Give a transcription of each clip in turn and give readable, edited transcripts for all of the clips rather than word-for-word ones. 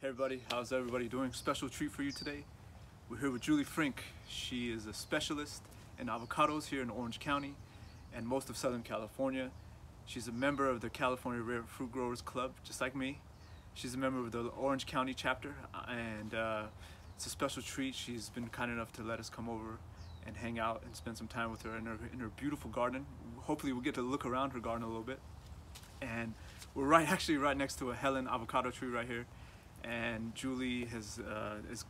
Hey everybody, how's everybody doing? Special treat for you today. We're here with Julie Frink. She is a specialist in avocados here in Orange County and most of Southern California. She's a member of the California Rare Fruit Growers Club, just like me. She's a member of the Orange County chapter, and it's a special treat. She's been kind enough to let us come over and hang out and spend some time with her in her beautiful garden. Hopefully we'll get to look around her garden a little bit. And we're actually right next to a Hellen avocado tree right here. And Julie has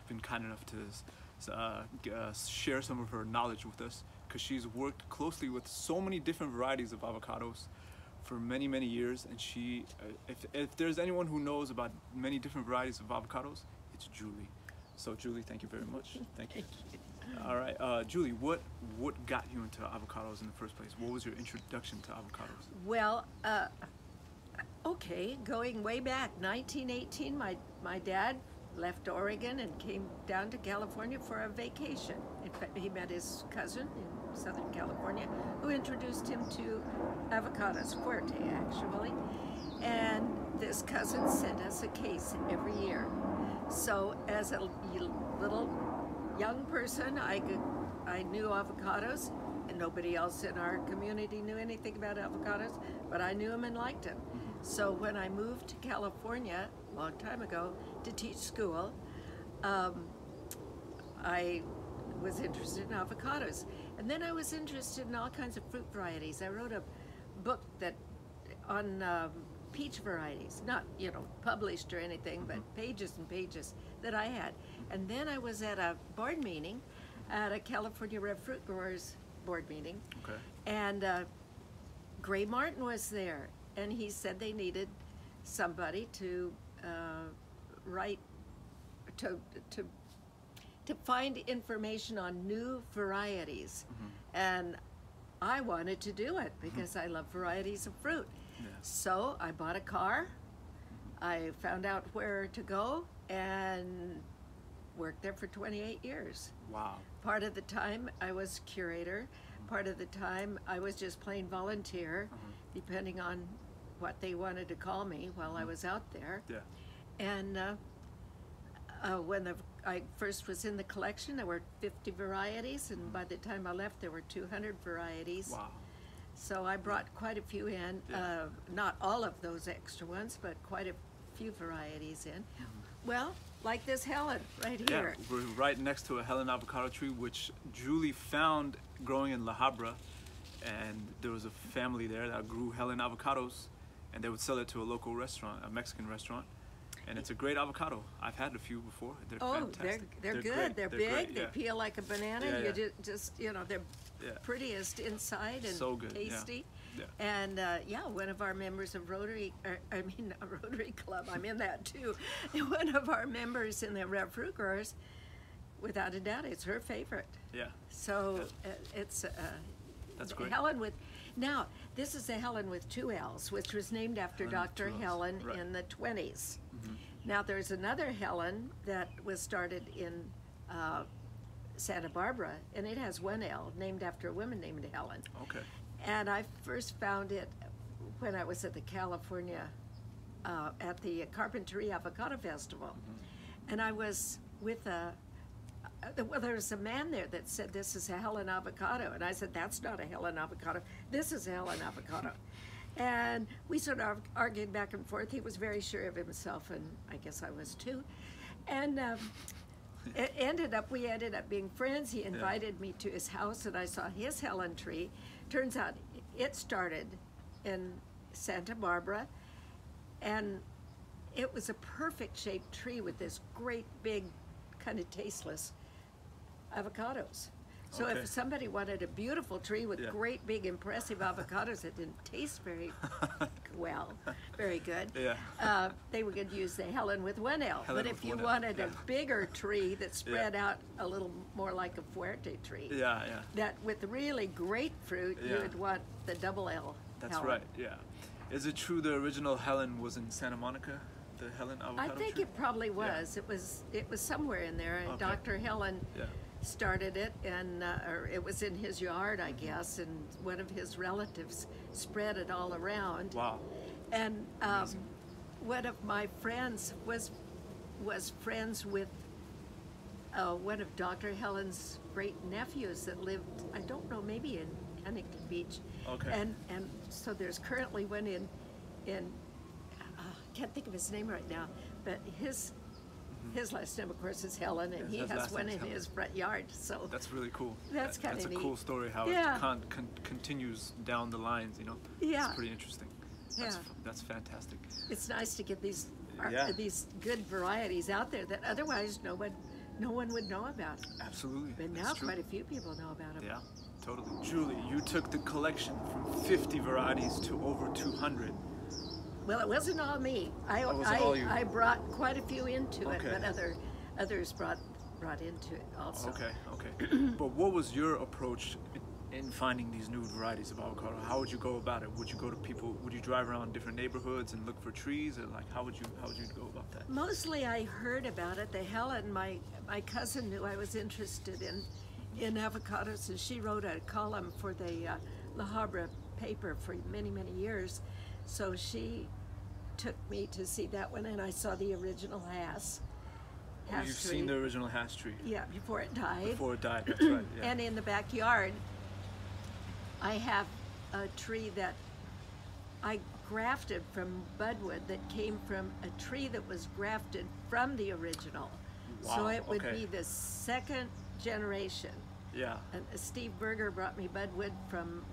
been kind enough to share some of her knowledge with us, because she's worked closely with so many different varieties of avocados for many, many years. And she, if there's anyone who knows about many different varieties of avocados, it's Julie. So Julie, thank you very much. Thank you. All right, Julie, what got you into avocados in the first place? What was your introduction to avocados? Well, okay, going way back, 1918, my dad left Oregon and came down to California for a vacation. In fact, he met his cousin in Southern California who introduced him to avocados, Fuerte actually. And this cousin sent us a case every year. So as a little young person, I knew avocados, and nobody else in our community knew anything about avocados, but I knew them and liked them. So when I moved to California a long time ago to teach school, I was interested in avocados. And then I was interested in all kinds of fruit varieties. I wrote a book on peach varieties, not published or anything, but pages and pages that I had. And then I was at a board meeting at a California Red Fruit Growers board meeting. Okay. And Gray Martin was there, and he said they needed somebody to write, to find information on new varieties. And I wanted to do it because I love varieties of fruit. Yeah. So I bought a car, I found out where to go, and worked there for 28 years. Wow. Part of the time I was curator, part of the time I was just plain volunteer, depending on what they wanted to call me while I was out there. Yeah. And when I first was in the collection, there were 50 varieties, and by the time I left, there were 200 varieties. Wow. So I brought quite a few in, not all of those extra ones, but quite a few varieties in. Well, like this Hellen right here. Yeah, we're right next to a Hellen avocado tree, which Julie found growing in La Habra, and there was a family there that grew Hellen avocados, and they would sell it to a local restaurant, a Mexican restaurant. And it's a great avocado. I've had a few before. They're fantastic. They're good. Great. They're big. Great, they peel like a banana. Yeah, you just they're prettiest inside and so good. tasty. Yeah. And one of our members of Rotary Club, I'm in that too. One of our members in the Red Fruit Growers, without a doubt, it's her favorite. Yeah. So it's that's great. Hellen with. Now, this is a Hellen with 2 L's, which was named after Dr. Hellen in the 20s. Now, there's another Hellen that was started in Santa Barbara, and it has 1 L, named after a woman named Hellen. Okay. And I first found it when I was at the California, at the Carpinteria Avocado Festival. And I was with there was a man there that said, "This is a Hellen avocado." And I said, "That's not a Hellen avocado. This is a Hellen avocado." And we sort of argued back and forth. He was very sure of himself, and I guess I was too. And we ended up being friends. He invited me to his house, and I saw his Hellen tree. Turns out it started in Santa Barbara, and it was a perfect shaped tree with this great big, kind of tasteless avocados. So if somebody wanted a beautiful tree with great big impressive avocados that didn't taste very very good, they would use the Hellen with 1 L. But if you wanted a bigger tree that spread out a little more like a Fuerte tree, that with really great fruit, you would want the double L. That's Hellen. right. Yeah. Is it true the original Hellen was in Santa Monica? The Hellen avocado I think tree? it probably was. It was somewhere in there. And Dr. Hellen started it, and or it was in his yard, I guess, and one of his relatives spread it all around. Wow. And one of my friends was was friends with one of Dr. Hellen's great nephews that lived, I don't know, maybe in Huntington Beach. Okay. And so there's currently one in can't think of his name right now, but his last name, of course, is Hellen, and he has one in his front yard. So that's really cool. That's kind of neat. That's a cool story how Yeah. it continues down the lines. You know. Yeah. It's pretty interesting. That's fantastic. It's nice to get these Yeah. these good varieties out there that otherwise no one would know about. Absolutely. But now That's true. quite a few people know about them. Yeah, totally. Julie, you took the collection from 50 varieties to over 200. Well, it wasn't all me. I brought quite a few into it, Okay. but others brought into it also. Okay. But what was your approach in finding these new varieties of avocado? How would you go about it? Would you go to people? Would you drive around different neighborhoods and look for trees, or like how would you go about that? Mostly, I heard about it. The Helen, my cousin, knew I was interested in avocados, and she wrote a column for the La Habra paper for many years. So she took me to see that one, and I saw the original hash You've tree. seen the original hash tree. Yeah, before it died. Before it died, that's right. Yeah. And in the backyard, I have a tree that I grafted from budwood that came from a tree that was grafted from the original. Wow, So it would okay. be the second generation. Yeah. And Steve Berger brought me budwood from,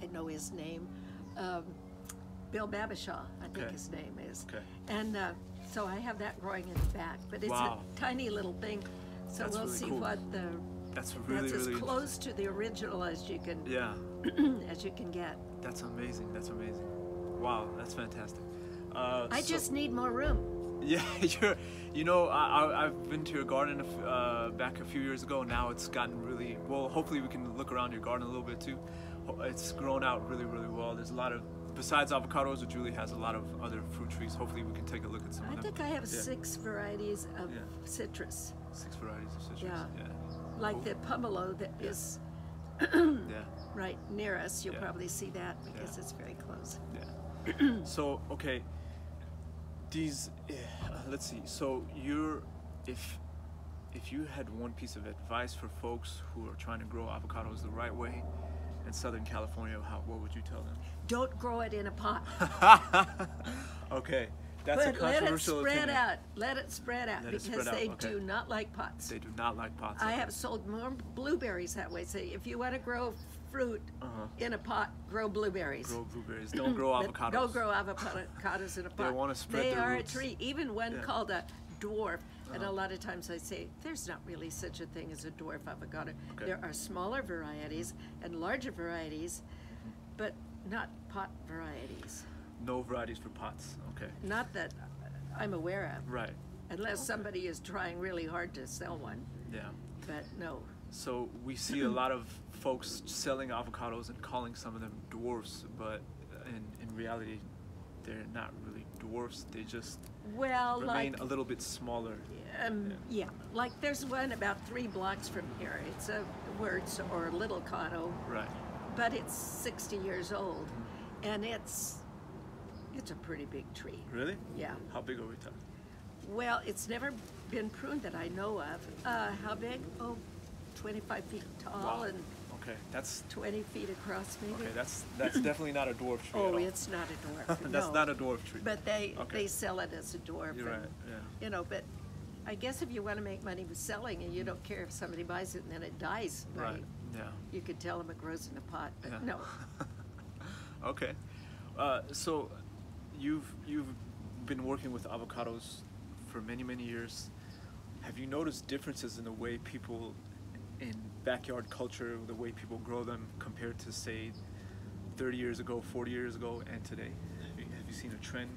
I know his name, Bill Babishaw, I think Okay. his name is. Okay. And so I have that growing in the back, but it's Wow. a tiny little thing. So That's we'll really see cool. what That's really, that's as really close to the original as you can Yeah. as you can get. That's amazing. That's amazing. Wow, that's fantastic. I just need more room. Yeah, I've been to your garden back a few years ago. Now it's gotten really well. Hopefully we can look around your garden a little bit too. It's grown out really well. There's a lot of, besides avocados, Julie has a lot of other fruit trees. Hopefully we can take a look at some of I them. think I have Yeah. 6 varieties of Yeah. citrus, 6 varieties of citrus. Yeah. Yeah. like Cool. the pomelo that is Yeah. right near us. You'll Yeah. probably see that because Yeah. it's very close. Yeah. So okay, these. Let's see. So if you had one piece of advice for folks who are trying to grow avocados the right way in Southern California, what would you tell them? Don't grow it in a pot. Okay, that's a controversial opinion. Let it spread out Let it because spread out, they okay. do not like pots. They do not like pots. I okay. have sold more blueberries that way. So if you want to grow fruit in a pot, grow blueberries. Grow blueberries. Don't grow But avocados. don't grow avocados in a pot. wanna spread They their are roots. a tree. Even one Yeah. called a dwarf. And a lot of times I say, there's not really such a thing as a dwarf avocado. Okay. There are smaller varieties and larger varieties, but not pot varieties. No varieties for pots. Okay. Not that I'm aware of, Right. unless somebody is trying really hard to sell one. Yeah. But no. So we see a lot of folks selling avocados and calling some of them dwarfs, but in reality, they're not really dwarfs. They just Well, remain like, a little bit smaller. yeah, like there's one about 3 blocks from here. It's a Wirtz or Little Cotto, Right. but it's 60 years old, and it's a pretty big tree. Really? Yeah. How big are we talking? Well, it's never been pruned that I know of. How big? Oh, 25 feet tall Wow. and Okay, that's 20 feet across, maybe. okay. That's definitely not a dwarf tree. Oh, at all. it's not a dwarf. That's no. not a dwarf tree. But they Okay. sell it as a dwarf. You're and, right. Yeah. You know, but I guess if you want to make money with selling and you don't care if somebody buys it and then it dies, Right. Yeah. you could tell them it grows in a pot. But Yeah. no. Okay. So you've been working with avocados for many years. Have you noticed differences in the way people in backyard culture, the way people grow them compared to say 30 years ago, 40 years ago, and today? Have you seen a trend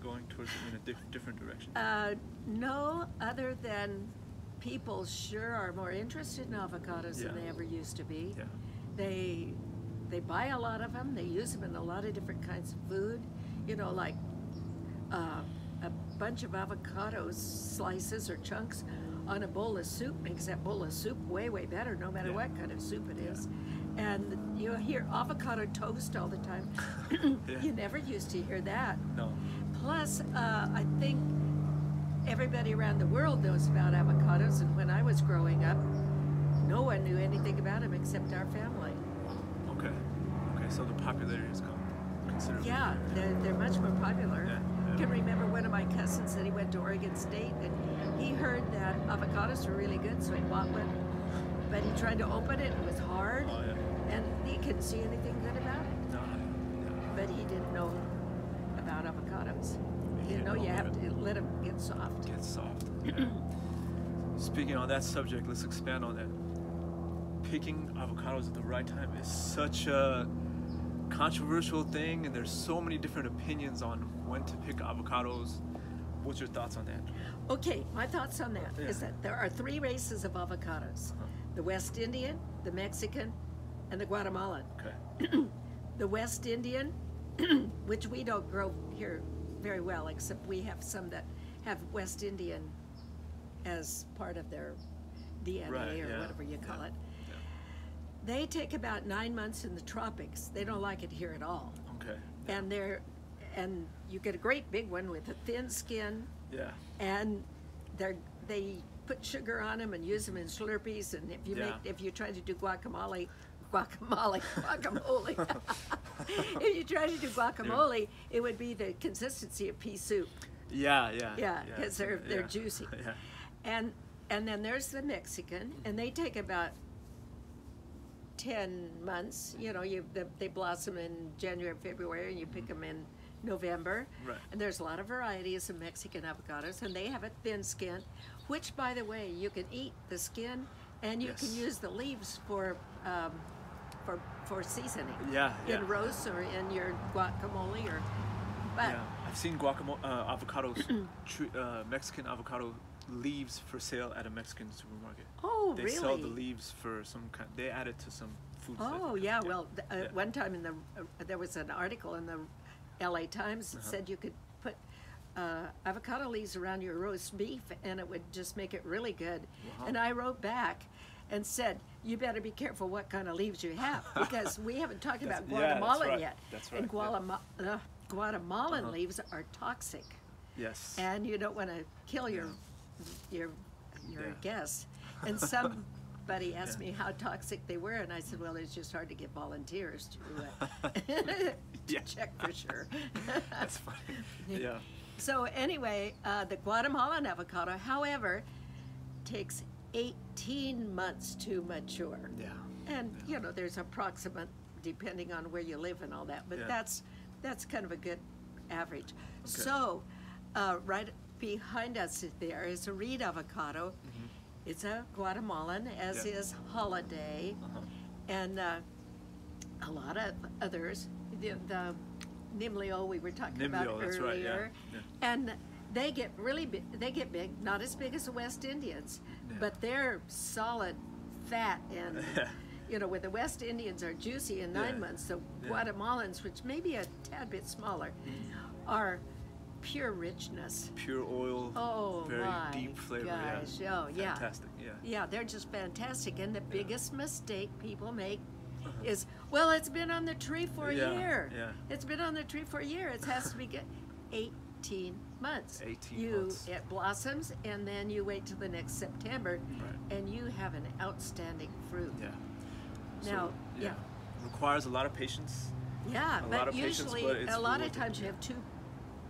going towards in a different direction? No, other than people sure are more interested in avocados Yeah. than they ever used to be. Yeah. They buy a lot of them. They use them in a lot of different kinds of food. You know, like a bunch of avocado slices or chunks on a bowl of soup makes that bowl of soup way better, no matter Yeah. what kind of soup it is. And you hear avocado toast all the time. Yeah. You never used to hear that. No. Plus, I think everybody around the world knows about avocados, and when I was growing up, no one knew anything about them except our family. Okay. Okay, so the popularity has gone considerably. Yeah, they're much more popular. Yeah, I yeah. can remember one of my cousins said he went to Oregon State and he heard that avocados were really good, so he bought one. But he tried to open it, it was hard, Oh, yeah. and he couldn't see anything good about it. No, yeah. But he didn't know about avocados. He didn't know you have to let them get soft. Get soft. Yeah. Speaking on that subject, let's expand on that. Picking avocados at the right time is such a controversial thing, and there's so many different opinions on when to pick avocados. What's your thoughts on that? Okay, my thoughts on that is Yeah. that there are three races of avocados. The West Indian, the Mexican, and the Guatemalan. Okay. The West Indian, which we don't grow here very well, except we have some that have West Indian as part of their DNA Right, or yeah, whatever you call yeah, it. yeah. They take about 9 months in the tropics. They don't like it here at all. Okay. And you get a great big one with a thin skin, Yeah. and they put sugar on them and use them in Slurpees. And if you try to do guacamole, if you try to do guacamole, it would be the consistency of pea soup. Yeah, yeah. Yeah, because they're yeah. juicy. Yeah. And then there's the Mexican, and they take about 10 months. You know, they blossom in January, February, and you pick them in November. Right. And there's a lot of varieties of Mexican avocados, and they have a thin skin, which, by the way, you can eat the skin, and you can use the leaves for seasoning. Yeah, yeah. In roast or in your guacamole or. But Yeah, I've seen avocados, Mexican avocado leaves for sale at a Mexican supermarket. oh, They really? sell the leaves for some kind. They add it to some foods. I Oh think. yeah, well, Yeah. one time there was an article in the L.A. Times that said you could put avocado leaves around your roast beef and it would just make it really good. Wow. And I wrote back and said, you better be careful what kind of leaves you have, because we haven't talked about Yeah, that's Guatemalan right. yet. That's right, And yeah. Guatemalan leaves are toxic, Yes. and you don't want to kill your Yeah. guests. And somebody asked me how toxic they were, and I said, well, it's just hard to get volunteers to Yeah. check for sure. That's funny. Yeah. So anyway, the Guatemalan avocado, however, takes 18 months to mature. Yeah. And you know, there's approximate depending on where you live and all that, but Yeah. that's kind of a good average. So right behind us there is a reed avocado. It's a Guatemalan, as Yeah. is Holiday, and a lot of others. The Nimlioh we were talking about Nimlioh, that's earlier, right, yeah. and they get really big. They get big, not as big as the West Indians, but they're solid, fat, and you know, where the West Indians are juicy in 9 months, the Guatemalans, which may be a tad bit smaller, are pure richness. Pure oil. Oh, very my deep flavor. gosh. Yeah. Oh, yeah. Fantastic. Yeah. Yeah, they're just fantastic. And the biggest mistake people make is, well, it's been on the tree for a year. Yeah. It's been on the tree for a year. It has to be good. 18 months. 18 months. It blossoms, and then you wait till the next September, Right. and you have an outstanding fruit. Yeah. Now, So, requires a lot of patience. Yeah, A lot but of patience, usually, but it's a lot of worth it, times you yeah. have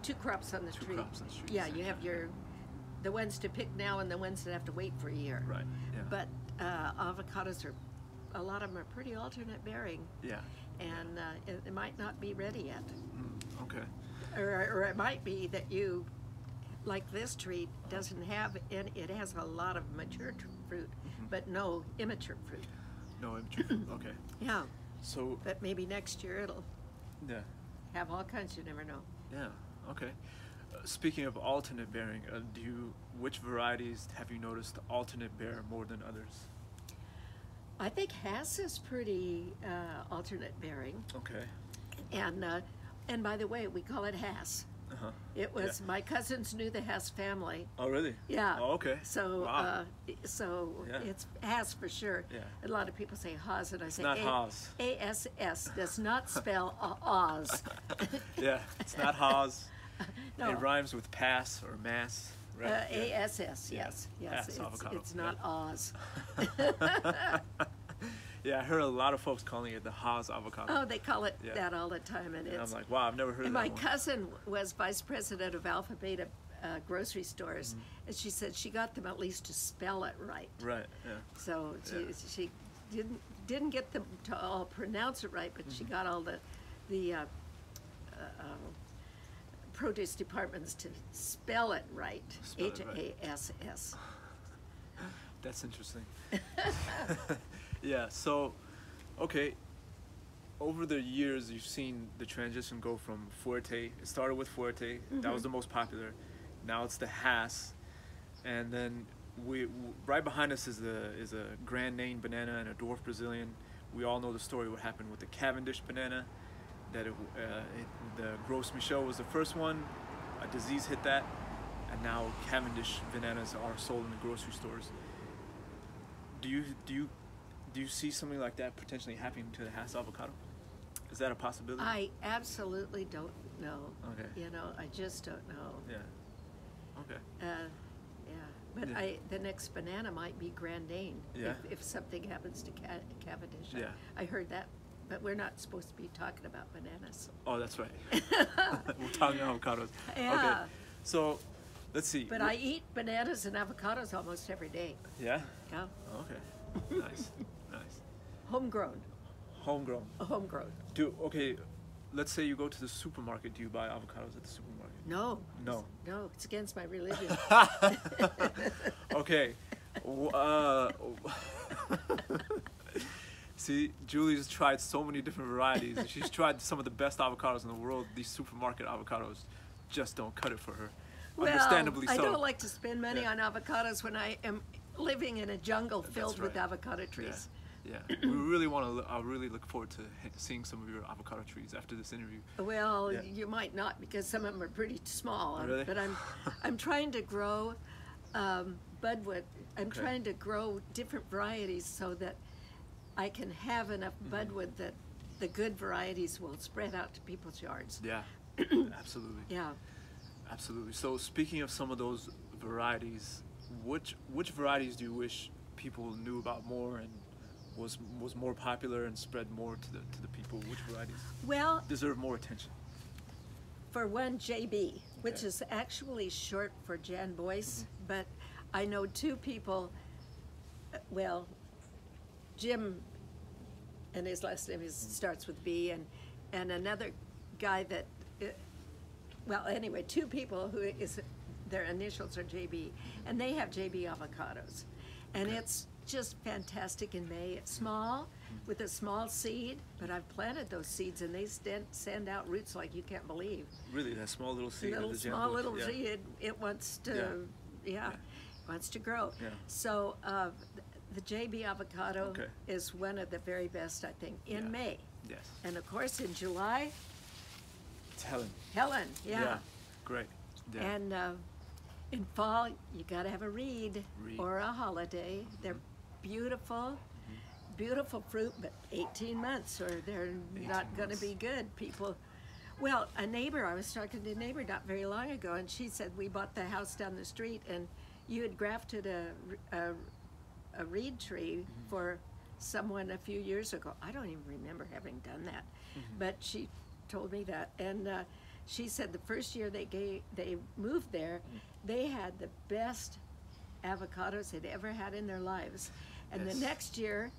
two crops on the Two tree. crops on the tree, Yeah, you exactly. have the ones to pick now and the ones that have to wait for a year. Right. Yeah. But avocados a lot of them are pretty alternate bearing, Yeah. and it might not be ready yet. Okay. Or it might be that you, like this tree, doesn't have, and it has a lot of mature fruit, but no immature fruit. No immature. Okay. Yeah, So but maybe next year it'll yeah. have all kinds, you never know. Yeah. Okay. Speaking of alternate bearing, which varieties have you noticed alternate bear more than others? I think Hass is pretty alternate bearing, Okay. and by the way, we call it Hass. Uh-huh. It was, my cousins knew the Hess family. Oh, really? Yeah. Oh, okay. So, wow. Yeah. It's Haas for sure. Yeah. A lot of people say Haas, and I say not Haas. ASS does not spell Oz. Yeah, it's not Haas. No. It rhymes with pass or mass, right? ASS, yes. Pass avocado. It's not Oz. Yeah, I heard a lot of folks calling it the Haas avocado. Oh, they call it that all the time, and And it's. I'm like, wow, I've never heard And that my one. cousin was vice president of Alpha Beta grocery stores, and she said she got them at least to spell it right. Right. Yeah. So she didn't get them to all pronounce it right, but she got all the produce departments to spell it right. Spell it right. HASS. That's interesting. Yeah. So, okay. Over the years, you've seen the transition go from Fuerte. It started with Fuerte. That was the most popular. Now it's the Hass, and then right behind us is a Grand Nain banana and a dwarf Brazilian. We all know the story. What happened with the Cavendish banana? That the Gros Michel was the first one. A disease hit that, and now Cavendish bananas are sold in the grocery stores. Do you see something like that potentially happening to the Hass avocado? Is that a possibility? I absolutely don't know. Okay. You know, I just don't know. Yeah. Okay. Yeah, but Yeah. the next banana might be Grand Nain Yeah. if something happens to Cavendish. Yeah. I heard that, but we're not supposed to be talking about bananas. Oh, that's right. We're talking avocados. Yeah. Okay. So, let's see. But I eat bananas and avocados almost every day. Yeah. Yeah, Okay. Nice. Nice. homegrown. Homegrown. Homegrown. Okay. Let's say you go to the supermarket. Do you buy avocados at the supermarket? No. No. No, it's against my religion. Okay. See, Julie's tried so many different varieties. She's tried some of the best avocados in the world. These supermarket avocados just don't cut it for her. Well, Understandably so. I don't like to spend money Yeah. on avocados when I am living in a jungle filled with right. avocado trees. Yeah. We really want to. I really look forward to seeing some of your avocado trees after this interview. Well, Yeah. you might not because some of them are pretty small. Really? But I'm trying to grow budwood. I'm Okay. trying to grow different varieties so that I can have enough budwood that the good varieties will spread out to people's yards. Yeah. Absolutely. Yeah. Absolutely. So speaking of some of those varieties, which varieties do you wish people knew about more and was more popular and spread more to the people? Which varieties Well, deserve more attention? for one, JB, which Okay. is actually short for Jan Boyce, but I know two people, well, Jim, and his last name starts with B, and another guy that, well, anyway, two people who their initials are JB, and they have JB avocados. And it's just fantastic in May. It's small, with a small seed, but I've planted those seeds, and they send out roots like you can't believe. Really, that small little seed. Little of the small Jambu. little Yeah. seed, it wants to, wants to grow. Yeah. So the JB avocado Okay. is one of the very best, I think, in Yeah. May. Yes. And of course, in July, It's Hellen. Hellen, yeah. Great. Yeah. And in fall, you got to have a reed Reed. or a holiday. They're beautiful, beautiful fruit, but 18 months or they're 18 not going to months. be good. Well, I was talking to a neighbor not very long ago, and she said, we bought the house down the street, and you had grafted a reed tree for someone a few years ago. I don't even remember having done that, but she told me that, and she said the first year they moved there, they had the best avocados they'd ever had in their lives, and Yes. the next year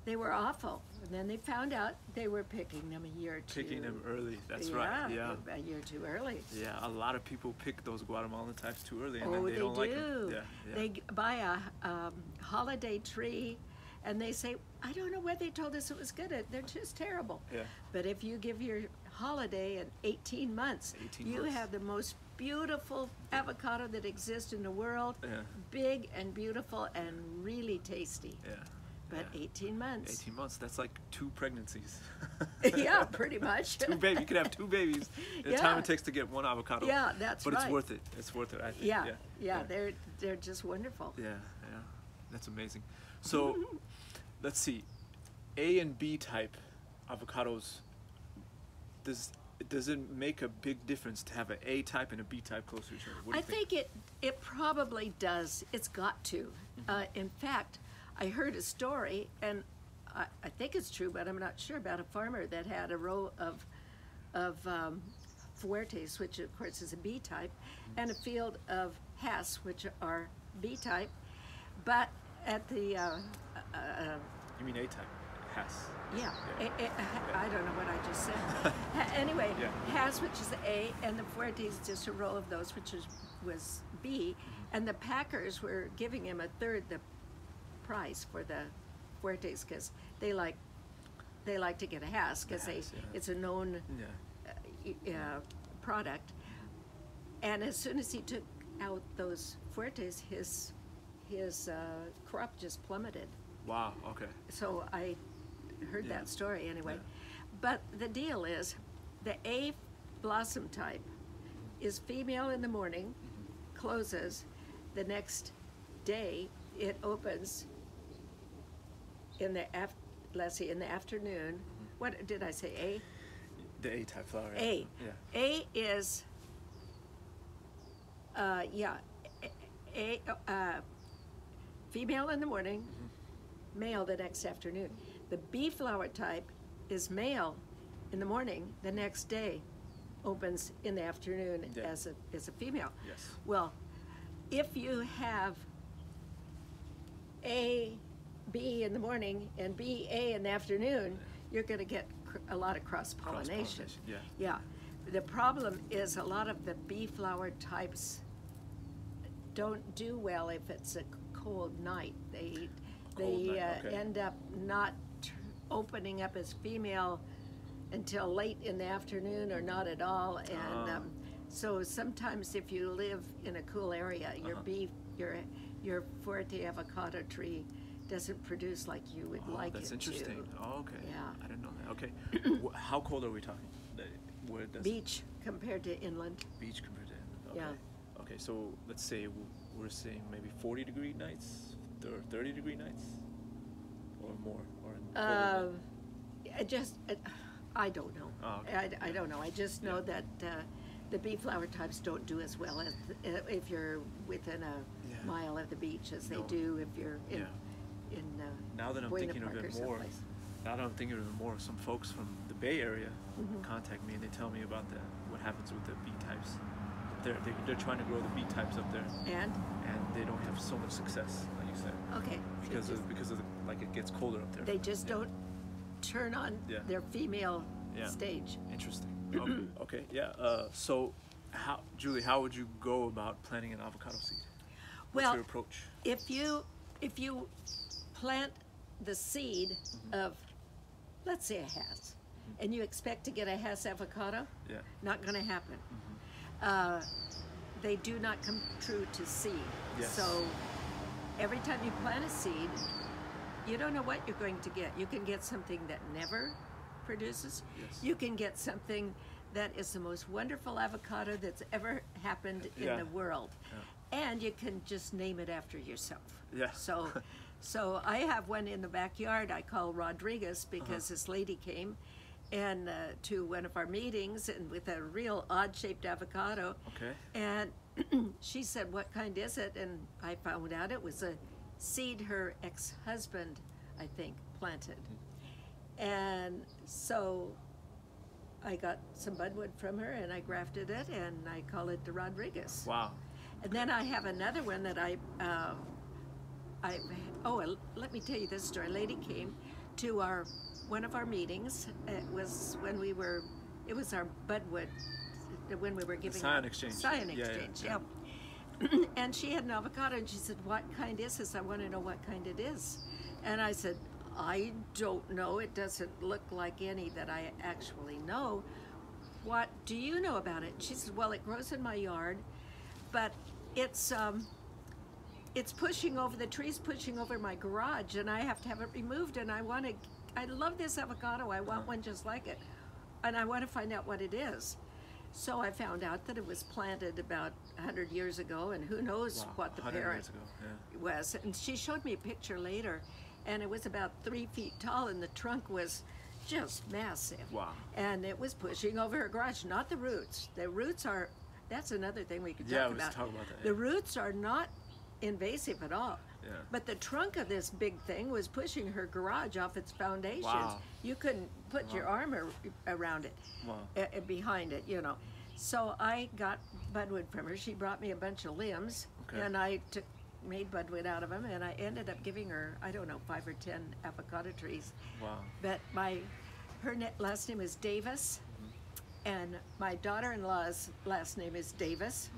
they were awful, and then they found out they were picking them a year or two. Picking them early. That's right. Yeah. A year too early. Yeah. A lot of people pick those Guatemalan types too early, and Oh, then they they don't do. like them. Yeah. Yeah. They buy a holiday tree, and they say, I don't know why they told us it was good. They're just terrible. Yeah. But if you give your holiday in 18 months, 18 you months. have the most beautiful avocado that exists in the world. Yeah. Big and beautiful and really tasty. Yeah. but Yeah. 18 months. 18 months. That's like 2 pregnancies. Yeah, pretty much. 2 babies. You could have 2 babies. The Yeah. time it takes to get 1 avocado. Yeah, that's but right. it's worth it. It's worth it, I think. Yeah, Yeah. they're just wonderful. Yeah. That's amazing. So, let's see. A and B type avocados. Does it make a big difference to have an A type and a B type close to each other? What do I you think? think it probably does. It's got to. In fact, I heard a story, and I think it's true, but I'm not sure, about a farmer that had a row of Fuertes, which of course is a B type, and a field of Hess, which are B type. But at the You mean A type? Hess. yeah, I don't know what I just said. Anyway, Yeah. Hess, which is A, and the Fuertes, just a row of those, which was B, and the packers were giving him a third the price for the Fuertes because they like to get a Hess because Hess, yeah. it's a known product. And as soon as he took out those Fuertes, his crop just plummeted. Wow. Okay. So I heard Yeah. that story anyway. Yeah. But the deal is, the A blossom type is female in the morning, closes the next day. It opens in the in the afternoon. What did I say? A. The A type flower. A. Yeah. A is. Female in the morning, male the next afternoon. The bee flower type is male in the morning, the next day opens in the afternoon Yeah. as a female. Yes. Well, if you have A, B in the morning and B, A in the afternoon, you're going to get a lot of cross-pollination. Yeah. Yeah. The problem is a lot of the bee flower types don't do well if it's a cold night. They Cold night, okay. end up not opening up as female until late in the afternoon or not at all. And so sometimes if you live in a cool area, your Fuerte Avocado tree doesn't produce like you would like That's it interesting. to. Oh, okay. Yeah. I didn't know that. Okay. How cold are we talking? Where does Beach compared to inland. beach compared to inland? Okay. Yeah. Okay. So let's say we're saying maybe 40-degree nights or 30-degree nights, or more, or colder I don't know. Oh, okay. I don't know. I just know that the bee flower types don't do as well as if you're within a mile of the beach as they do if you're in Now that I'm Buena thinking of Park or it more, someplace. now that I'm thinking of it more, some folks from the Bay Area contact me and they tell me about what happens with the bee types. They're trying to grow the bee types up there, And they don't have so much success, like you said, okay, because of like it gets colder up there. they just don't turn on Yeah. their female Yeah. stage. Interesting. Okay. Yeah. So, Julie, how would you go about planting an avocado seed? What's Well, your approach? if you plant the seed of, let's say, a Hess, and you expect to get a Hess avocado, Yeah. not going to happen. They do not come true to seed. Yes. So every time you plant a seed, you don't know what you're going to get. You can get something that never produces. Yes. You can get something that is the most wonderful avocado that's ever happened in Yeah. the world. Yeah. And you can just name it after yourself. Yeah. So I have one in the backyard I call Rodriguez because this lady came and to one of our meetings and with a real odd-shaped avocado. Okay. And she said, "What kind is it?" And I found out it was a seed her ex-husband, I think, planted. And so I got some budwood from her and I grafted it and I call it the Rodriguez. Wow. And then I have another one that let me tell you this story. A lady came to one of our meetings. It was our budwood, when we were giving scion exchange. Scion Yeah, exchange, yeah. And she had an avocado and she said, "What kind is this? I want to know what kind it is." And I said, "I don't know. It doesn't look like any that I actually know. What do you know about it?" She said, "Well, it grows in my yard, but it's it's pushing over, the tree's pushing over my garage, and I have to have it removed, and I love this avocado. I want one just like it, and I want to find out what it is. So I found out that it was planted about 100 years ago, and who knows what the parent was. And she showed me a picture later, and it was about 3 feet tall, and the trunk was just massive. Wow. And it was pushing over her garage, not the roots. The roots are, that's another thing we could talk about. Yeah, let's talk about that. The roots are not invasive at all. Yeah. But the trunk of this big thing was pushing her garage off its foundations. Wow. You couldn't put your arm around it, behind it, you know. So I got budwood from her. She brought me a bunch of limbs, and I made budwood out of them, and I ended up giving her, I don't know, 5 or 10 avocado trees. Wow. But her last name is Davis, and my daughter-in-law's last name is Davis.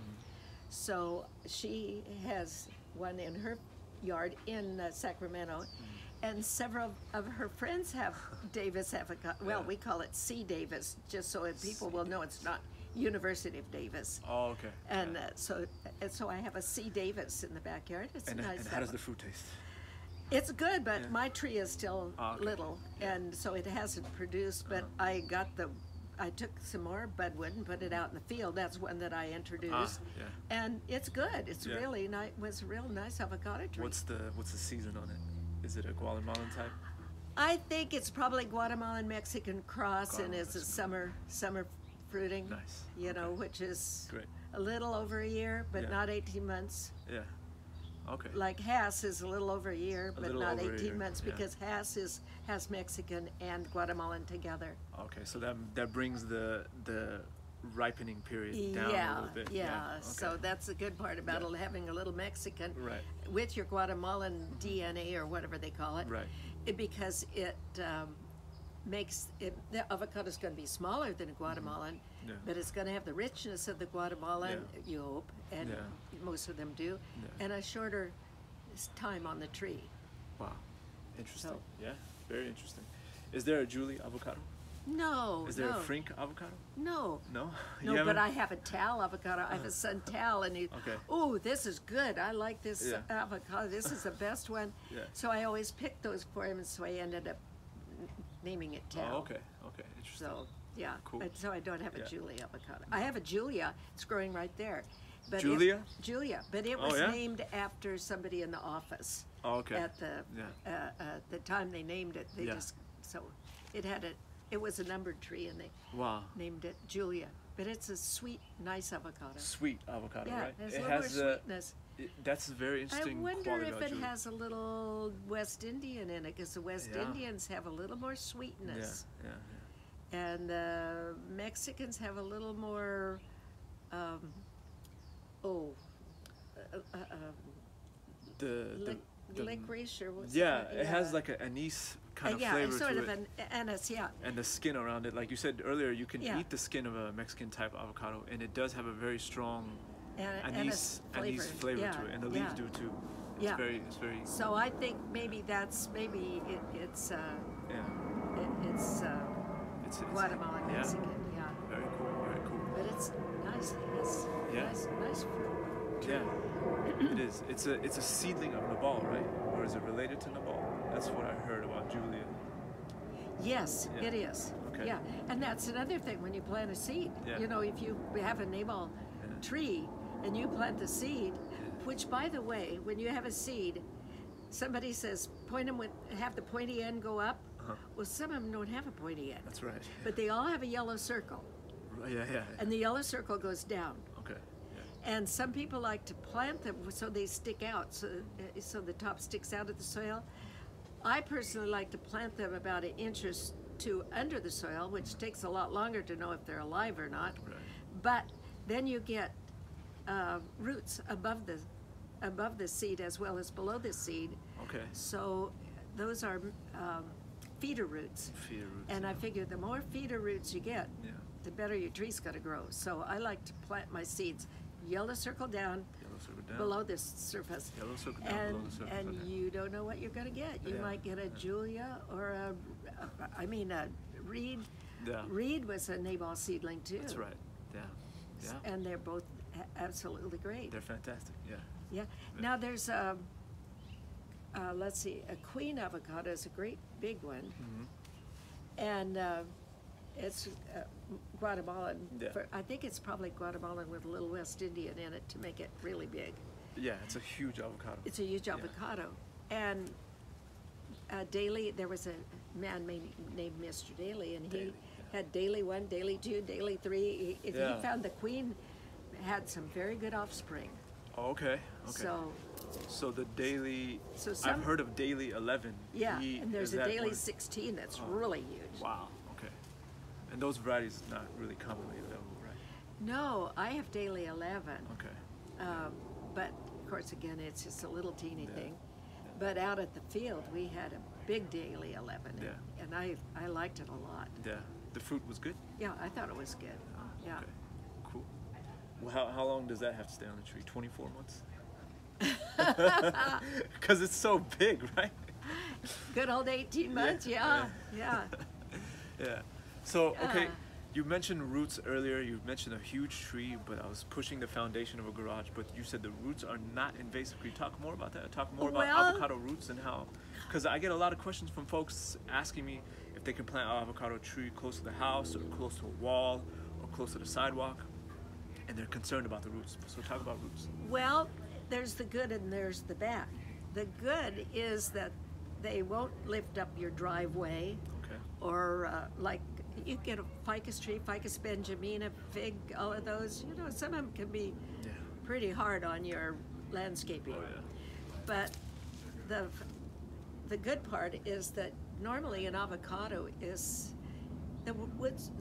So she has one in her yard in Sacramento, and several of her friends have Davis avocado. Well, we call it C. Davis, just so people will know it's not University of Davis. Oh, okay. And so I have a C. Davis in the backyard. It's nice. And how does the fruit taste? It's good, but my tree is still little, and so it hasn't produced. But I took some more budwood and put it out in the field. That's one that I introduced, and it's good. It's really nice. Was a real nice avocado tree. What's the season on it? Is it a Guatemalan type? I think it's probably Guatemalan Mexican cross, and it's a summer fruiting. Nice. You know, which is great. A little over a year, but not 18 months. Yeah. Okay. Like Hass is a little over a year, but not 18 months, because Hass has Mexican and Guatemalan together. Okay, so that brings the ripening period down a little bit. Yeah. Okay. So that's the good part about it, having a little Mexican with your Guatemalan DNA or whatever they call it. Right. Because it makes it, the avocado is going to be smaller than a Guatemalan, but it's going to have the richness of the Guatemalan, you hope, and most of them do, and a shorter time on the tree. Wow, interesting. So, yeah, very interesting. Is there a Julie avocado? No. Is there a Frink avocado? No. No? No, but I have a Tal avocado. I have a son Tal, and he, oh, this is good. I like this avocado. This is the best one. So I always pick those for him, and so I ended up naming it Tal. Oh, okay, interesting. So, yeah, cool. So I don't have a Julia avocado. I have a Julia. It's growing right there. But Julia? Julia, but it was named after somebody in the office. Oh, okay. At the time they named it, they just, so it was a numbered tree, and they named it Julia. But it's a sweet, nice avocado. Sweet avocado, right? It has a little more sweetness. That's a very interesting quality. I wonder if it has a little West Indian in it, because the West Indians have a little more sweetness. And the Mexicans have a little more, licorice or what's it has like an anise kind of flavor sort to of it. an anise, And the skin around it, like you said earlier, you can eat the skin of a Mexican type avocado, and it does have a very strong anise flavor to it, and the leaves do too. It's very. So I think maybe it's Guatemalan Mexican. Very cool. But it's nice. Nice fruit. Yeah, it is. It's a seedling of Nabal, right? Or is it related to Nabal? That's what I heard about Julia. Yes, it is. Okay. Yeah, and that's another thing when you plant a seed. You know, if you have a Nabal tree and you plant the seed, which, by the way, when you have a seed, somebody says have the pointy end go up. Well, some of them don't have a pointy end. That's right. But they all have a yellow circle. Yeah. And the yellow circle goes down. Okay. And some people like to plant them so they stick out, so the top sticks out of the soil. I personally like to plant them about 1 inch or 2 under the soil, which takes a lot longer to know if they're alive or not. Right. But then you get roots above the seed as well as below the seed. Okay. So those are feeder roots. And I figure the more feeder roots you get, the better your tree's going to grow. So I like to plant my seeds yellow circle down below the surface. Yellow circle down below the surface. And you don't know what you're going to get. You might get a Julia or a Reed. Yeah. Reed was a Nabal seedling too. That's right. Yeah. Yeah. And they're both absolutely great. They're fantastic. Yeah. Yeah. Now there's let's see, a queen avocado is a great big one, and it's Guatemalan. Yeah. I think it's probably Guatemalan with a little West Indian in it to make it really big. Yeah, it's a huge avocado. It's a huge avocado, and Daly. There was a man named Mr. Daly, and he had Daly 1, Daly 2, Daly 3. He found the queen had some very good offspring. Oh, okay. Okay. So the Daily. I've heard of Daily 11. Yeah, and there's a Daily 16 that's really huge. Wow. Okay. And those varieties not really commonly available, right? No, I have Daily 11. Okay. But of course, again, it's just a little teeny thing. But out at the field, we had a big Daily 11, and I liked it a lot. Yeah. The fruit was good? Yeah, I thought it was good. Oh, yeah. Okay. Cool. Well, how long does that have to stay on the tree? 24 months? Because it's so big, right? Good old 18 months, yeah. Yeah. So, okay, you mentioned roots earlier. You mentioned a huge tree, but I was pushing the foundation of a garage, but you said the roots are not invasive. Can you talk more about that? Talk more about avocado roots and how, because I get a lot of questions from folks asking me if they can plant an avocado tree close to the house or close to a wall or close to the sidewalk, and they're concerned about the roots. So talk about roots. Well, there's the good and there's the bad. The good is that they won't lift up your driveway, or like you get a ficus tree, Ficus benjamina, fig, all of those. You know, some of them can be pretty hard on your landscaping. Oh, yeah. But the good part is that normally an avocado is the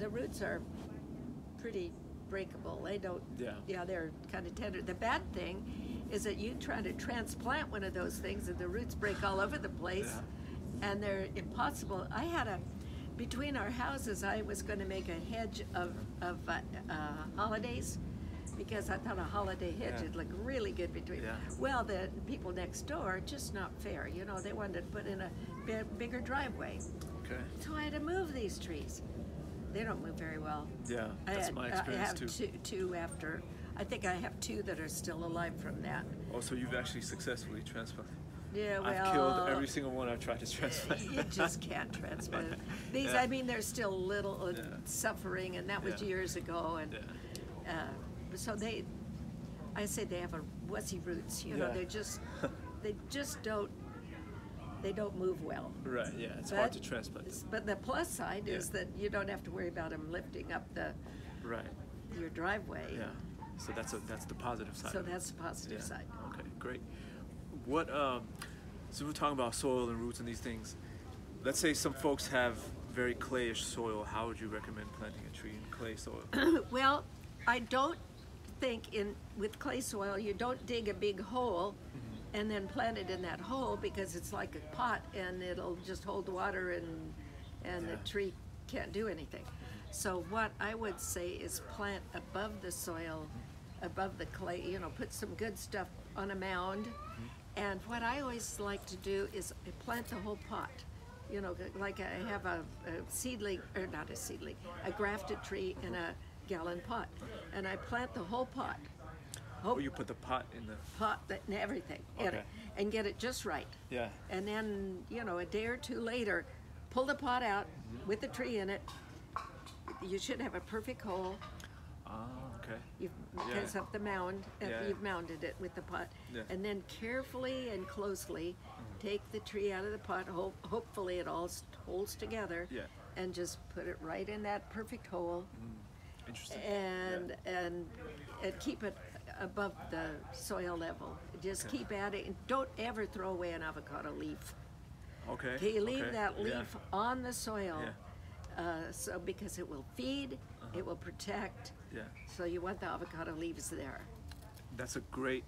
roots are pretty breakable. They don't. Yeah, they're kind of tender. The bad thing is that you try to transplant one of those things and the roots break all over the place, and they're impossible. I had between our houses, I was going to make a hedge of holidays, because I thought a holiday hedge would look really good between. Well, the people next door, just not fair. You know, they wanted to put in a bigger driveway. Okay. So I had to move these trees. They don't move very well. Yeah, that's my experience too. I have two after. I think I have 2 that are still alive from that. Oh, so you've actually successfully transplanted? Yeah, well, I've killed every single one I've tried to transplant. You just can't transplant. These, I mean, they're still little suffering, and that was years ago. And so I say they have a wussy roots. You know, they just don't move well. Right. Yeah, it's hard to transplant. But the plus side is that you don't have to worry about them lifting up your driveway. Yeah. So that's the positive side. So that's the positive side. Okay, great. What so we're talking about soil and roots and these things. Let's say some folks have very clayish soil. How would you recommend planting a tree in clay soil? Well, I don't think with clay soil you don't dig a big hole and then plant it in that hole, because it's like a pot and it'll just hold water and the tree can't do anything. So what I would say is plant above the soil, above the clay, you know, put some good stuff on a mound. And what I always like to do is plant the whole pot. You know, like I have a seedling, or not a seedling, a grafted tree in a gallon pot. And I plant the whole pot. Oh, you put the pot in the... Pot and everything in it, and get it just right. Yeah. And then, you know, a day or 2 later, pull the pot out with the tree in it. You should have a perfect hole. Because of the mound, you've mounded it with the pot. And then carefully and closely take the tree out of the pot. Hopefully it all holds together. And just put it right in that perfect hole. Interesting. And keep it above the soil level. Just keep adding. Don't ever throw away an avocado leaf. Okay. You leave that leaf on the soil. So because it will feed, it will protect. So you want the avocado leaves there. That's a great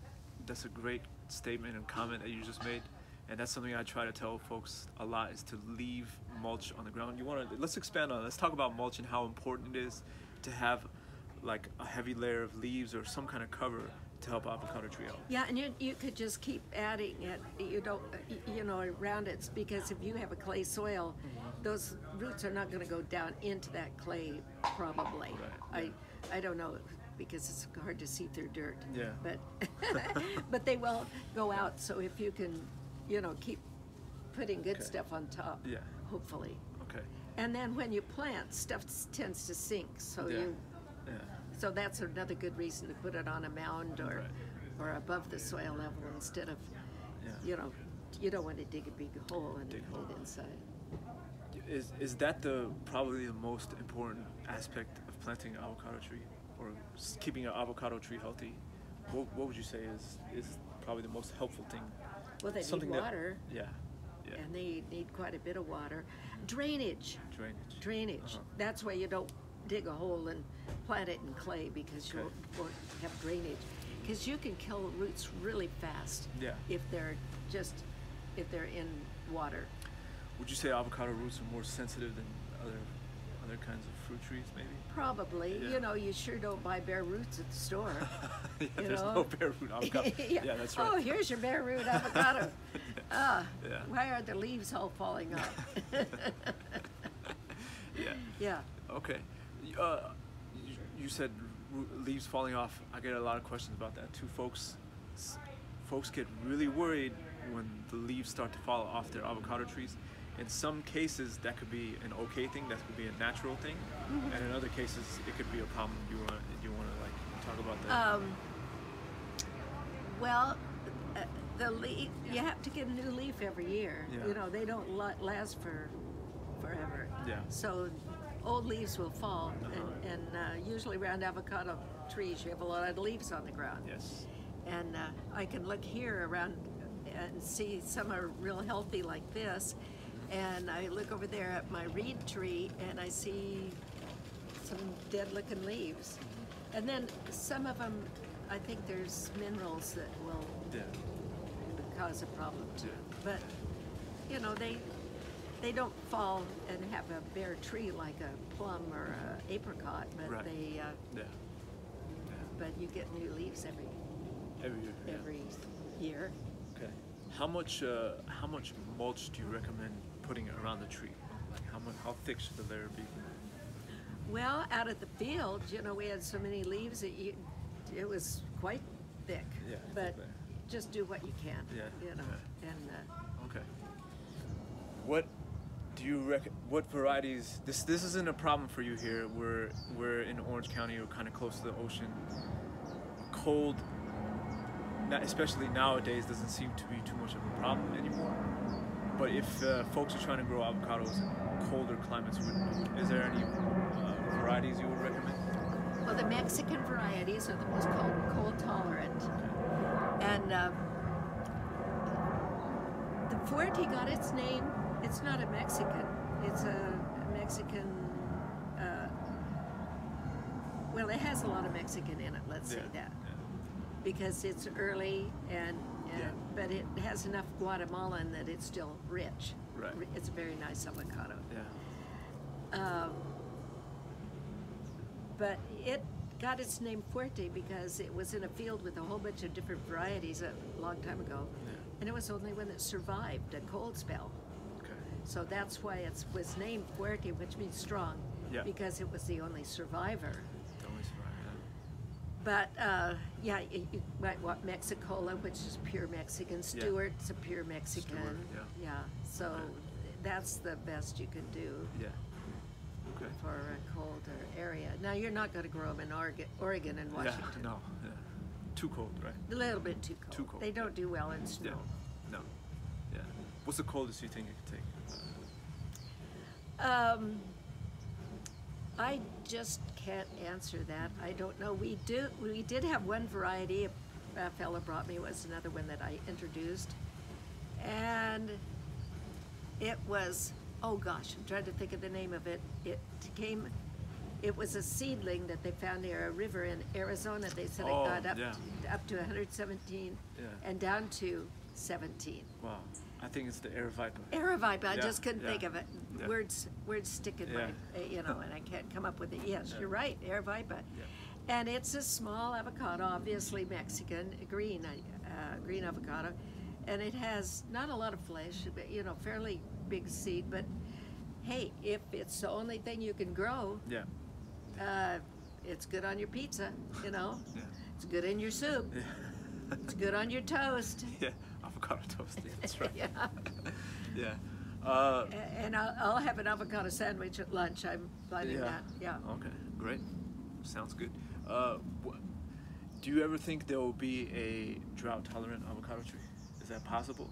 statement and comment that you just made, and that's something I try to tell folks a lot, is to leave mulch on the ground. Let's expand on it. Let's talk about mulch and how important it is to have like a heavy layer of leaves or some kind of cover to help avocado tree out. Yeah, and you could just keep adding it. You don't, you know, around it, because if you have a clay soil, those roots are not going to go down into that clay probably. I don't know. because it's hard to see through dirt. Yeah. But but they will go out. So if you can, keep putting good Okay. stuff on top, Yeah. hopefully. Okay. And then when you plant, stuff tends to sink. So Yeah. you Yeah. so that's another good reason to put it on a mound or Right. or above the soil level instead of, Yeah. you don't want to dig a big hole and Dig a hole. put it inside. Is that probably the most important aspect of planting an avocado tree, or keeping an avocado tree healthy? What would you say is probably the most helpful thing? Well, they Something need that- water, Yeah. Yeah. and they need quite a bit of water. Drainage. Drainage. Uh-huh. That's why you don't dig a hole and plant it in clay, because you Okay. won't have drainage. Because you can kill roots really fast Yeah. if they're in water. Would you say avocado roots are more sensitive than other kinds of fruit trees, maybe? Probably. Yeah. You sure don't buy bare roots at the store. Yeah, You there's know? no bare root avocado. Yeah, that's right. Oh, here's your bare root avocado. Yeah. Why are the leaves all falling off? Yeah. Yeah. Okay. You said leaves falling off. I get a lot of questions about that too. Folks get really worried when the leaves start to fall off their avocado trees. In some cases, that could be an okay thing. That could be a natural thing, and in other cases, it could be a problem. Do you want to like talk about that? Well, the leaf, you have to get a new leaf every year. Yeah. They don't last forever. Yeah. So old leaves will fall, and usually around avocado trees, you have a lot of leaves on the ground. Yes. And I can look here around and see some are real healthy like this. And I look over there at my reed tree and I see some dead looking leaves. And then some of them, I think there's minerals that will Yeah. cause a problem too. Yeah. But, they don't fall and have a bare tree like a plum or a apricot, but Right. Yeah. but you get new leaves every Every year. year. Okay. How much mulch do you recommend putting around the tree? Like how thick should the layer be? Well, out at the field, we had so many leaves that it was quite thick. Yeah, But thick layer. just do what you can. Yeah, yeah. And Okay. What do you what varieties? This isn't a problem for you here. We're in Orange County. We're kind of close to the ocean. Cold, especially nowadays, doesn't seem to be too much of a problem anymore. But if folks are trying to grow avocados in colder climates, is there any varieties you would recommend? well, the Mexican varieties are the most cold tolerant. And the Fuerte got its name. It's not a Mexican. It's a Mexican. Well, it has a lot of Mexican in it. Let's say that, because it's early but it has enough Guatemalan that it's still rich. Right. It's a very nice avocado. Yeah. But it got its name Fuerte because it was in a field with a whole bunch of different varieties a long time ago. Yeah. And it was the only one that survived a cold spell. Okay. So that's why it was named Fuerte, which means strong, Yeah. because it was the only survivor. Don't we survive But you might want Mexicola, which is pure Mexican. Stewart's a pure Mexican. Stewart, yeah. So Okay. that's the best you can do that? Yeah. Okay. for a colder area. Now you're not going to grow them in Oregon and Washington. Yeah. No. Yeah. Too cold, right? A little bit too cold. Too cold, They don't do well in snow. Yeah. No. Yeah. What's the coldest you think it could take? I just can't answer that. I don't know. We did have one variety a fella brought me, was another one that I introduced. And it was, oh gosh, I'm trying to think of the name of it. It was a seedling that they found near a river in Arizona. They said it got up to 117 and down to 17. Wow. I think it's the Aravaipa. Aravaipa, I Yeah, just couldn't yeah, think of it. yeah. Words stick in my, and I can't come up with it. Yes, Yeah. you're right, Aravaipa. Yeah. And it's a small avocado, obviously Mexican, green avocado. And it has not a lot of flesh, but fairly big seed. But hey, if it's the only thing you can grow, Yeah. It's good on your pizza, you know. Yeah. It's good in your soup. Yeah. It's good on your toast. Yeah, avocado toast. Yeah, that's right. Yeah. Yeah. And I'll have an avocado sandwich at lunch. I'm planning that. Yeah. Okay, great. Sounds good. Do you ever think there will be a drought-tolerant avocado tree? Is that possible?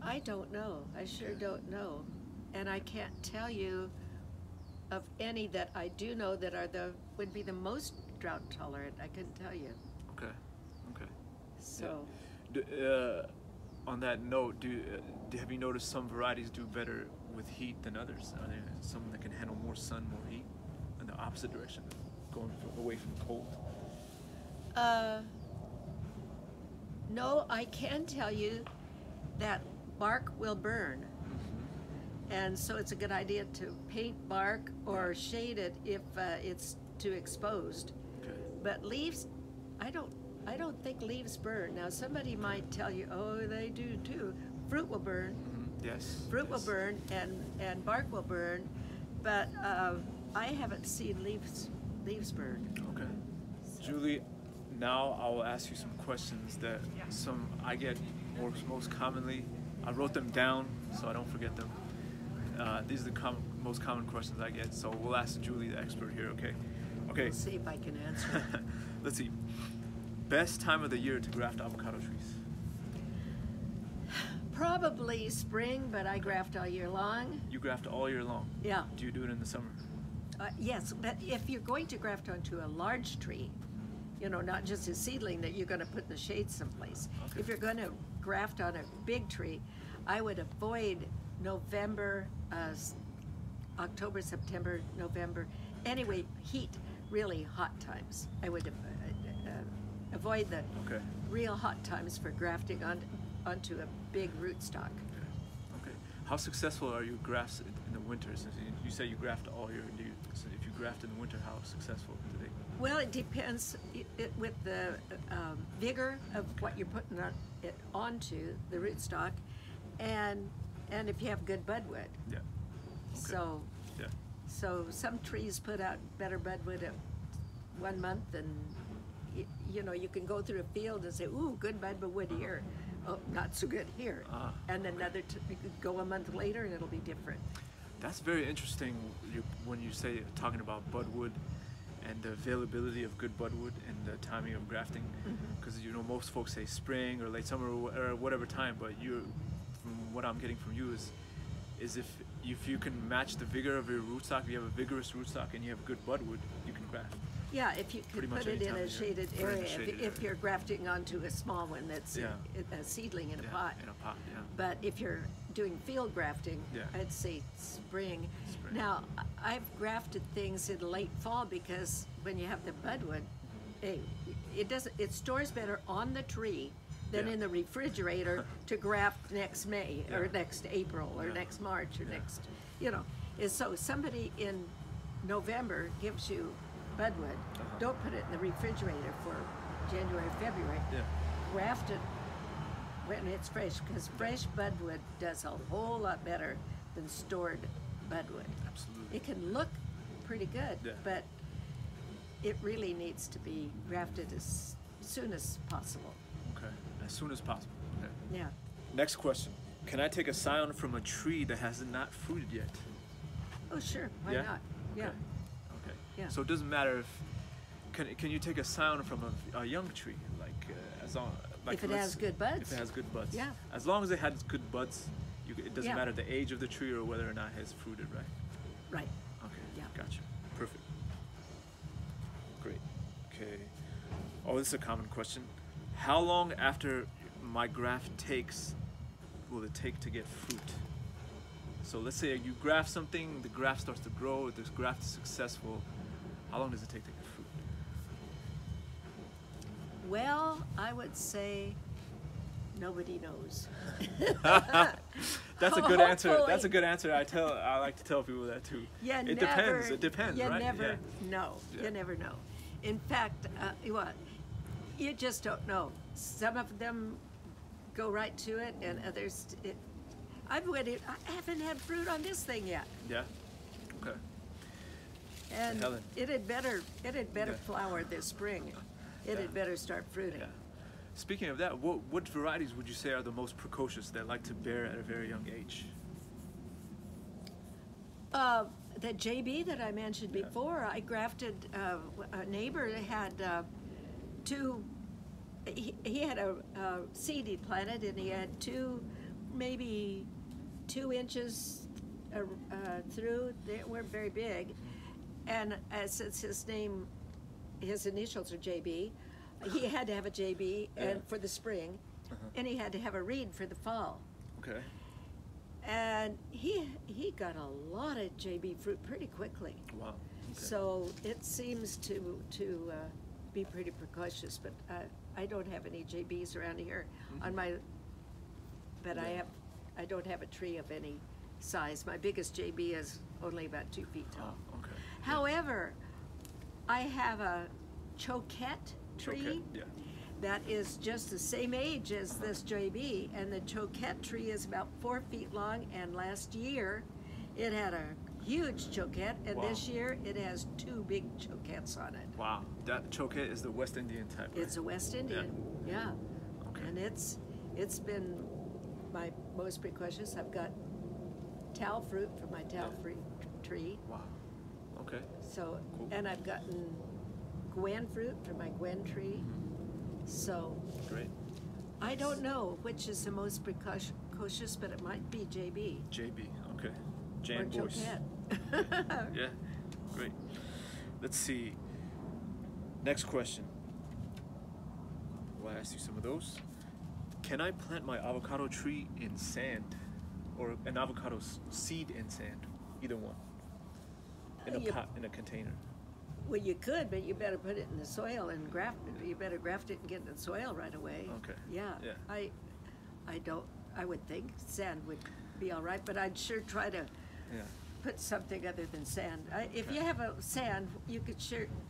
I don't know. I sure don't know. And I can't tell you of any that I do know that would be the most drought tolerant. I couldn't tell you. Okay. Okay. So. On that note, have you noticed some varieties do better with heat than others? Are there some that can handle more sun, more heat, in the opposite direction, going away from cold? No, I can tell you that bark will burn. Mm-hmm. And so it's a good idea to paint bark or shade it if it's too exposed. Okay. But leaves, I don't think leaves burn. Now somebody might tell you, oh, they do too. Fruit will burn. Mm-hmm. Yes. Fruit will burn and bark will burn, but I haven't seen leaves burn. Okay. Julie, now I will ask you some questions that I get most commonly. I wrote them down so I don't forget them. These are the most common questions I get, so we'll ask Julie, the expert here, okay? Okay. Let's see if I can answer. Let's see. Best time of the year to graft avocado trees? Probably spring, but I graft all year long. You graft all year long? Yeah. Do you do it in the summer? Yes, but if you're going to graft onto a large tree, you know, not just a seedling that you're going to put in the shade someplace. Okay. If you're going to graft on a big tree, I would avoid November, October, September, November. Anyway, heat, really hot times. I would avoid the real hot times for grafting onto a big rootstock. Okay. How successful are your grafts in the winter? Since you say you graft all year, so if you graft in the winter, how successful do they? Well, it depends with the vigor of what you're putting it onto the rootstock, and if you have good budwood. Yeah. Okay. So some trees put out better budwood at 1 month, and you know, you can go through a field and say, ooh, good budwood here. Oh, not so good here. And another, you could go a month later and it'll be different. That's very interesting when you say, talking about budwood and the availability of good budwood and the timing of grafting. Because, you know, most folks say spring or late summer or whatever time, but from what I'm getting from you is if you can match the vigor of your rootstock, if you have a vigorous rootstock and you have good budwood, you can graft. Yeah, if you could put it in a shaded area, if you're grafting onto a small one that's a seedling in a pot. In a pot, yeah. But if you're doing field grafting, I'd say spring. Now, I've grafted things in late fall because when you have the budwood, it stores better on the tree than in the refrigerator to graft next May or next April or next March or next, you know. So somebody in November gives you budwood, don't put it in the refrigerator for January, February. Graft it when it's fresh, because fresh budwood does a whole lot better than stored budwood. Absolutely. It can look pretty good, but it really needs to be grafted as soon as possible. Okay, as soon as possible. Okay. Yeah. Next question. Can I take a scion from a tree that has not fruited yet? Oh, sure. Why not? Yeah. Okay. Yeah. So it doesn't matter if can you take a scion from a young tree, as long if it has good buds. If it has good buds. Yeah. As long as it has good buds, it doesn't matter the age of the tree or whether or not it has fruited, right? Right. Okay. Yeah. Gotcha. Perfect. Great. Okay. Oh, this is a common question. How long after my graft will it take to get fruit? So let's say you graft something, the graft starts to grow, this graft is successful. How long does it take to get fruit? Well, I would say nobody knows. That's a good answer. That's a good answer. I like to tell people that too. It depends. It depends, you right? Never know. You never know. In fact, you just don't know. Some of them go right to it, and others. I haven't had fruit on this thing yet. Yeah. Okay. And Hellen. it had better Yeah. flower this spring. It Yeah. had better start fruiting. Yeah. Speaking of that, what varieties would you say are the most precocious that like to bear at a very young age? The JB that I mentioned Yeah. before, I grafted, a neighbor had two, he had a seed he planted, and he had maybe 2 inches through. They weren't very big. And since his initials are JB, he had to have a JB and for the spring, and he had to have a reed for the fall. Okay. And he got a lot of JB fruit pretty quickly. Wow. Okay. So it seems to be pretty precocious, but I don't have any JBs around here on my, but Yeah. I don't have a tree of any size. My biggest JB is only about 2 feet tall. Oh, okay. However, I have a Choquette tree Choquette, yeah. that is just the same age as this JB, and the Choquette tree is about 4 feet long, and last year it had a huge Choquette, and Wow. this year it has 2 big Choquettes on it. Wow. That Choquette is the West Indian type, right? It's a West Indian, yeah. Okay. And it's been my most precocious. I've got towel fruit from my towel fruit tree. Wow. Okay. So, Cool. and I've gotten Gwen fruit from my Gwen tree. So, Great. I don't know which is the most precocious, but it might be JB JB. Okay. Jan or Boyce. Choquette. Yeah. Great. Let's see. Next question. Well, I asked you some of those. Can I plant my avocado tree in sand, or an avocado seed in sand? Either one. In a pot, in a container. Well, you could, but you better put it in the soil and graft it. You better graft it and get it in the soil right away. Okay. Yeah. Yeah. I would think sand would be all right, but I'd sure try to Yeah. put something other than sand. If you have a sand, you could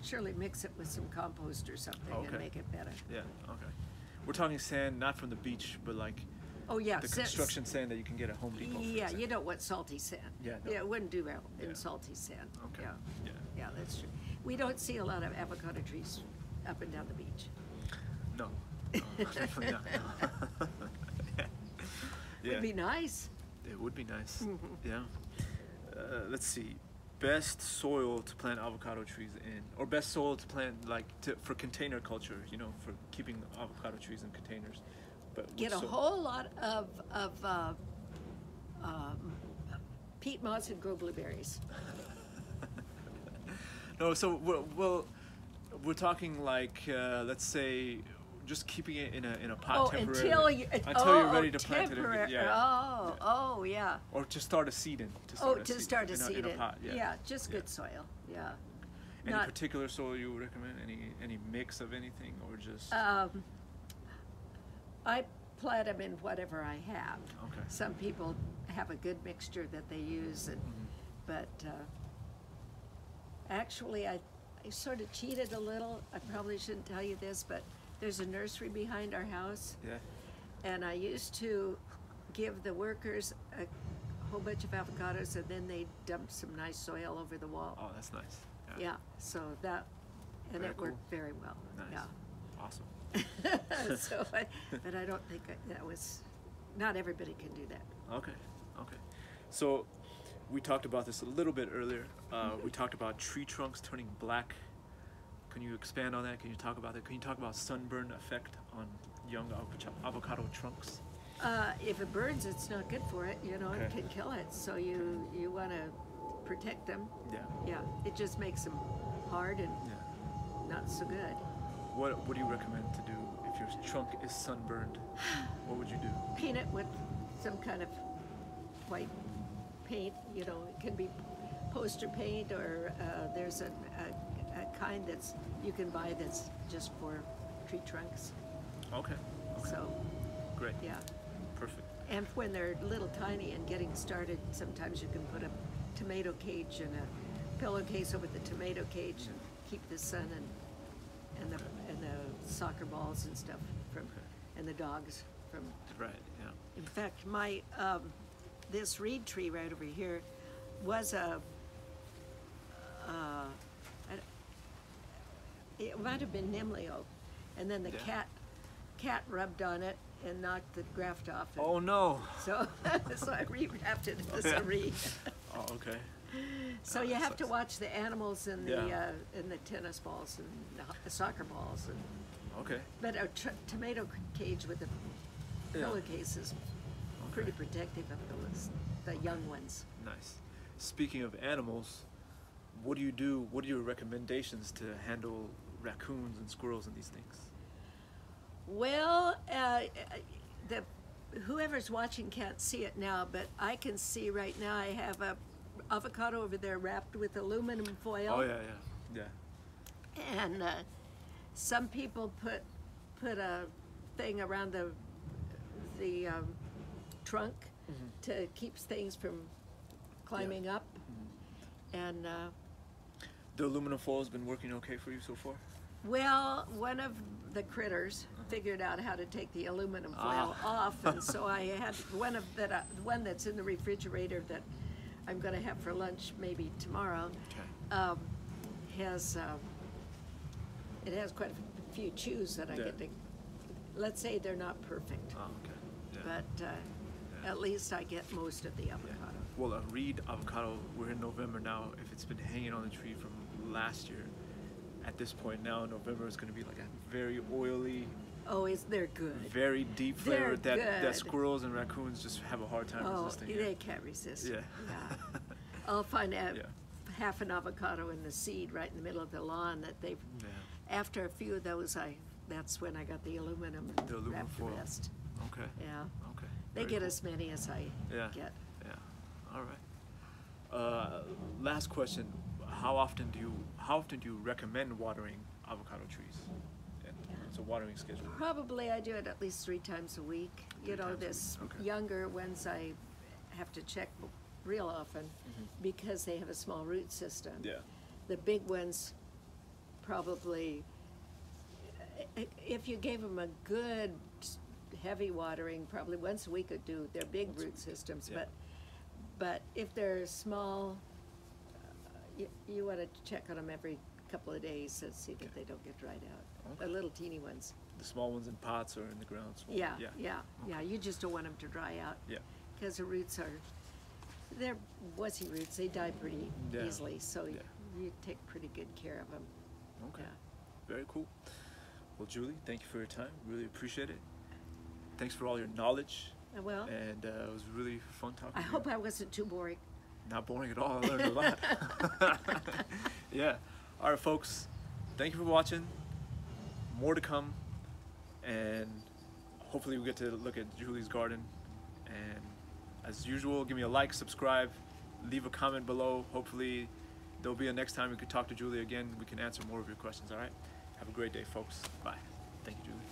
surely mix it with some compost or something and Okay. make it better. Yeah. Okay. We're talking sand, not from the beach, but like Oh yeah, the construction sand that you can get at Home Depot. for Yeah, example. you don't want salty sand. Yeah, no. Yeah, it wouldn't do well in Yeah. salty sand. Okay. Yeah. Yeah. Yeah, that's true. We don't see a lot of avocado trees up and down the beach. No. No, definitely not. No. Yeah. Would be nice. It would be nice. Mm-hmm. Yeah. Let's see. Best soil to plant avocado trees in, or best soil to plant for container culture. You know, for keeping avocado trees in containers. But Get a whole lot of peat moss and grow blueberries. No, so we're talking like let's say just keeping it in a pot temporarily until you're ready to plant it. Yeah. Oh, yeah. Or to start a seed in. To start a seed in a pot. Yeah. Yeah, just Yeah. good soil. Yeah. Any particular soil you would recommend? Any mix of anything, or just? I plant them in whatever I have. Okay. Some people have a good mixture that they use, but actually I sort of cheated a little. I probably shouldn't tell you this, but there's a nursery behind our house, Yeah. and I used to give the workers a whole bunch of avocados, and then they dumped some nice soil over the wall. Oh, that's nice. Yeah, so that, and Very it worked cool. very well. Nice. Yeah. Awesome. But I don't think that was, not everybody can do that. Okay. Okay. So we talked about this a little bit earlier. We talked about tree trunks turning black. Can you expand on that? Can you talk about that? Can you talk about sunburn effect on young avocado trunks? If it burns, it's not good for it, you know, it Okay. can kill it. So you want to protect them. Yeah. Yeah, it just makes them hard and Yeah. not so good. What do you recommend to do if your trunk is sunburned? What would you do? Paint it with some kind of white paint, you know, it can be poster paint, or there's a kind that's you can buy that's just for tree trunks. Okay. So, Great. yeah. Perfect. And when they're little tiny and getting started, sometimes you can put a tomato cage and a pillowcase over the tomato cage and keep the sun and the soccer balls and stuff from, and the dogs from. Right. Yeah. In fact, my this reed tree right over here was a it might have been Nimlioh, and then the cat rubbed on it and knocked the graft off. And Oh no! so so I rewrapped it as a wreath. Oh, okay. So you have to watch the animals and the tennis balls and the soccer balls. And, Okay. but a tomato cage with a pillowcase is pretty protective of the young ones. Nice. Speaking of animals, what do you do? What are your recommendations to handle raccoons and squirrels and these things? Well, whoever's watching can't see it now, but I can see right now. I have a avocado over there wrapped with aluminum foil. Oh yeah. And some people put a thing around the trunk to keep things from climbing up. And the aluminum foil has been working okay for you so far? well, one of the critters figured out how to take the aluminum foil off, and so I had one that's in the refrigerator that I'm going to have for lunch maybe tomorrow. Okay. It has quite a few chews that I get to. Let's say they're not perfect, Oh, okay. Yeah. but at least I get most of the avocado. Well, a reed avocado, we're in November now. If it's been hanging on the tree from last year, at this point now in November, it's going to be like a very oily, They're good. very deep flavor They're that good. squirrels and raccoons just have a hard time resisting. They can't resist. Yeah. I'll find half an avocado in the seed right in the middle of the lawn that they've. Yeah. After a few of those, that's when I got the aluminum and The aluminum wrapped the foil. rest. Okay. Yeah. Okay. They Very get cool. as many as I get. Yeah. All right. Last question: How often do you recommend watering avocado trees? And it's a watering schedule. Probably I do it at least 3 times a week. You know, times a this week, okay. younger ones I have to check real often because they have a small root system. Yeah. The big ones probably, if you gave them a good heavy watering, probably once a week would do. They're big root systems, Yeah. but if they're small, you want to check on them every couple of days to see that they don't get dried out. Okay. The little teeny ones. The small ones in pots or in the ground. Small. Yeah. Okay. You just don't want them to dry out. Yeah. Because the roots they're wussy roots. They die pretty easily, so you take pretty good care of them. Okay. Yeah. Very cool. Well, Julie, thank you for your time. Really appreciate it. Thanks for all your knowledge. Well, And it was really fun talking I to you. hope I wasn't too boring. Not boring at all. I learned a lot. Yeah. All right, folks. Thank you for watching. More to come. And hopefully we get to look at Julie's garden. And as usual, give me a like, subscribe, leave a comment below. Hopefully there'll be a next time we could talk to Julie again. We can answer more of your questions, all right? Have a great day, folks. Bye. Thank you, Julie.